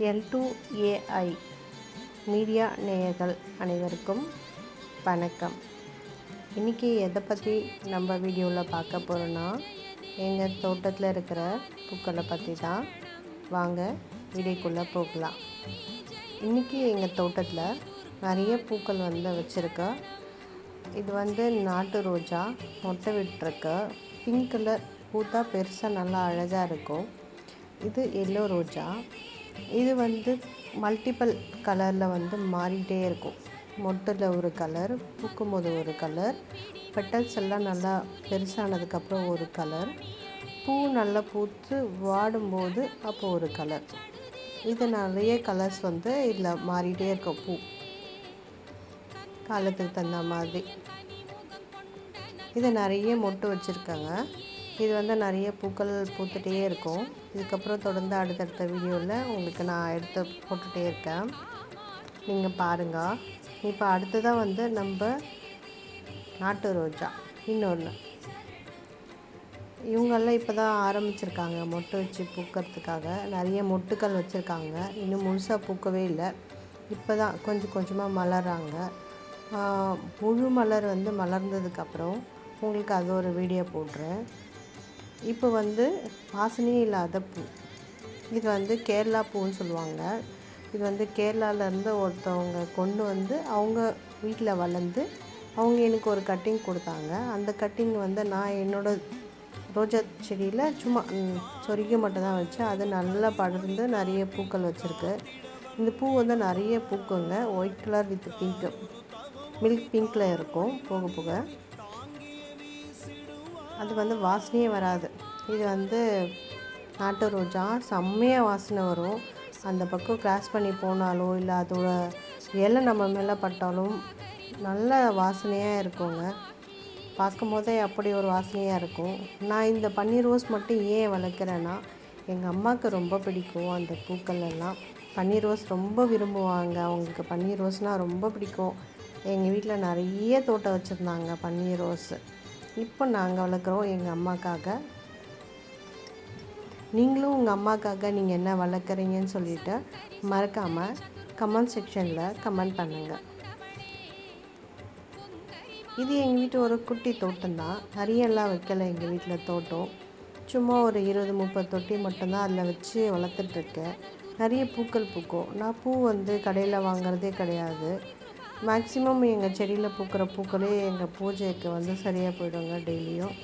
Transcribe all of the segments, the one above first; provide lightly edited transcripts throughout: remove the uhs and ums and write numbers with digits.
L2AI media நேயர்கள் அனைவருக்கும் வணக்கம். இன்றைக்கி எதை பற்றி நம்ம வீடியோவில் பார்க்க போகிறோன்னா, எங்கள் தோட்டத்தில் இருக்கிற பூக்களை பற்றி தான். வாங்க வீடியோக்குள்ளே போகலாம். இன்றைக்கி எங்கள் தோட்டத்தில் நிறைய பூக்கள் வச்சுருக்கேன். இது நாட்டு ரோஜா மொட்டை விட்டுருக்கு. பிங்க் கலர் பூத்தா பெருசாக நல்லா அழகாக இருக்கும். இது எல்லோ ரோஜா. இது மல்டிபிள் கலரில் மாறிட்டே இருக்கும். மொட்டில் ஒரு கலர், பூக்கும்போது ஒரு கலர், பெட்டல்ஸ் எல்லாம் நல்லா பெருசானதுக்கப்புறம் ஒரு கலர், பூ நல்லா பூத்து வாடும்போது அப்போது ஒரு கலர். இது நிறைய கலர்ஸ் இதில் மாறிட்டே இருக்கும். பூ காலத்துக்கு தகுந்த மாதிரி இது நிறைய மொட்டு வச்சுருக்காங்க. இது நிறைய பூக்கள் பூத்துகிட்டே இருக்கும். இதுக்கப்புறம் தொடர்ந்து அடுத்தடுத்த வீடியோவில் உங்களுக்கு நான் எடுத்து போட்டுகிட்டே இருக்கேன், நீங்கள் பாருங்கள். இப்போ அடுத்ததாக நம்ம நாட்டு ரோஜா இன்னொன்று. இவங்கெல்லாம் இப்போ தான் ஆரம்பிச்சிருக்காங்க மொட்டு வச்சு பூக்கிறதுக்காக. நிறைய மொட்டுக்கள் வச்சுருக்காங்க. இன்னும் முழுசாக பூக்கவே இல்லை. இப்போ தான் கொஞ்சம் கொஞ்சமாக மலர்றாங்க. முழு மலர் மலர்ந்ததுக்கப்புறம் உங்களுக்கு அது ஒரு வீடியோ போடுறேன். இப்போ வாசனையே இல்லாத பூ. இது கேரளா பூன்னு சொல்லுவாங்க. இது கேரளாவிலேருந்து ஒருத்தவங்க கொண்டு அவங்க வீட்டில் வளர்ந்து அவங்க எனக்கு ஒரு கட்டிங் கொடுத்தாங்க. அந்த கட்டிங் நான் என்னோடய ரோஜா செடியில் சும்மா சொருகி மட்டும்தான் வச்சேன். அது நல்லா படர்ந்து நிறைய பூக்கள் வச்சுருக்கு. இந்த பூ நிறைய பூக்குங்க. White colour with pink, milk பிங்க்கில் இருக்கும். போக போக அது வாசனையே வராது. இது நாட்டு ரோஜா செம்மையாக வாசனை வரும். அந்த பக்கம் கிராஸ் பண்ணி போனாலோ இல்லை அதோட இலை நம்ம மேலே பட்டாலும் நல்ல வாசனையாக இருக்குங்க. பார்க்கும் போதே அப்படி ஒரு வாசனையாக இருக்கும். நான் இந்த பன்னீர் ரோஸ் மட்டும் ஏன் வளர்க்குறேன்னா, எங்கள் அம்மாவுக்கு ரொம்ப பிடிக்கும் அந்த பூக்கள் எல்லாம். பன்னீர் ரோஸ் ரொம்ப விரும்புவாங்க. அவங்களுக்கு பன்னீர் ரோஸ்னால் ரொம்ப பிடிக்கும். எங்கள் வீட்டில் நிறைய தோட்டம் வச்சுருந்தாங்க பன்னீர் ரோஸ். இப்போ நாங்கள் வளர்க்குறோம் எங்கள் அம்மாக்காக. நீங்களும் உங்கள் அம்மாக்காக நீங்கள் என்ன வளர்க்குறீங்கன்னு சொல்லிவிட்டு மறக்காமல் கமெண்ட் செக்ஷனில் கமெண்ட் பண்ணுங்கள். இது எங்கள் வீட்டு ஒரு குட்டி தோட்டம்தான். நிறையெல்லாம் வைக்கலை எங்கள் வீட்டில் தோட்டம். சும்மா ஒரு 20-30 தொட்டி மட்டும்தான் அதில் வச்சு வளர்த்துட்ருக்கேன். நிறைய பூக்கள் பூக்கும். நான் பூ கடையில் வாங்குறதே கிடையாது. மேக்ஸிமம் எங்கள் செடியில் பூக்கிற பூக்களே எங்கள் பூஜைக்கு சரியாக போயிடுங்க டெய்லியும்.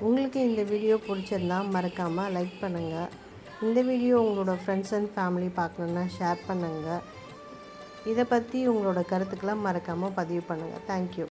உங்களுக்கு இந்த வீடியோ பிடிச்சிருந்தா மறக்காமல் லைக் பண்ணுங்கள். இந்த வீடியோ உங்களோட ஃப்ரெண்ட்ஸ் அண்ட் ஃபேமிலி பார்க்கணுன்னா ஷேர் பண்ணுங்கள். இதை பற்றி உங்களோட கருத்துக்கெல்லாம் மறக்காமல் பதிவு பண்ணுங்கள். தேங்க்யூ.